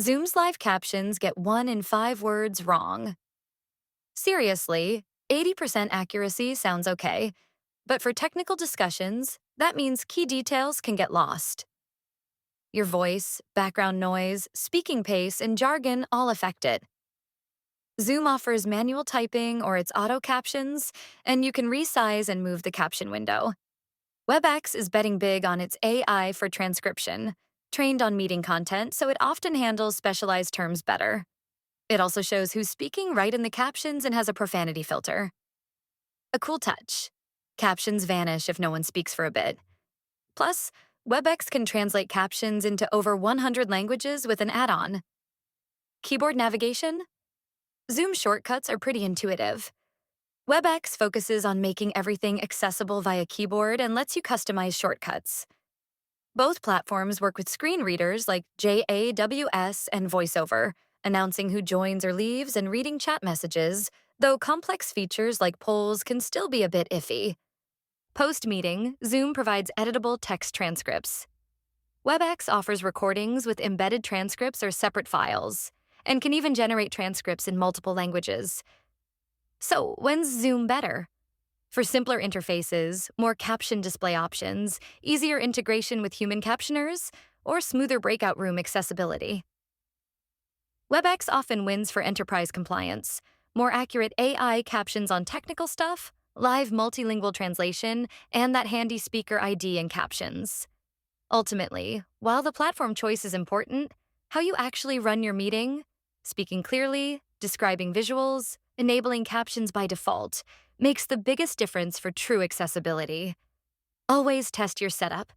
Zoom's live captions get 1 in 5 words wrong. Seriously, 80% accuracy sounds okay, but for technical discussions, that means key details can get lost. Your voice, background noise, speaking pace, and jargon all affect it. Zoom offers manual typing or its auto captions, and you can resize and move the caption window. WebEx is betting big on its AI for transcription, trained on meeting content, so it often handles specialized terms better. It also shows who's speaking right in the captions and has a profanity filter. A cool touch. Captions vanish if no one speaks for a bit. Plus, WebEx can translate captions into over 100 languages with an add-on. Keyboard navigation? Zoom shortcuts are pretty intuitive. WebEx focuses on making everything accessible via keyboard and lets you customize shortcuts. Both platforms work with screen readers like JAWS and VoiceOver, announcing who joins or leaves and reading chat messages, though complex features like polls can still be a bit iffy. Post-meeting, Zoom provides editable text transcripts. WebEx offers recordings with embedded transcripts or separate files, and can even generate transcripts in multiple languages. So, when's Zoom better? For simpler interfaces, more caption display options, easier integration with human captioners, or smoother breakout room accessibility. WebEx often wins for enterprise compliance, more accurate AI captions on technical stuff, live multilingual translation, and that handy speaker ID and captions. Ultimately, while the platform choice is important, how you actually run your meeting, speaking clearly, describing visuals, enabling captions by default, makes the biggest difference for true accessibility. Always test your setup.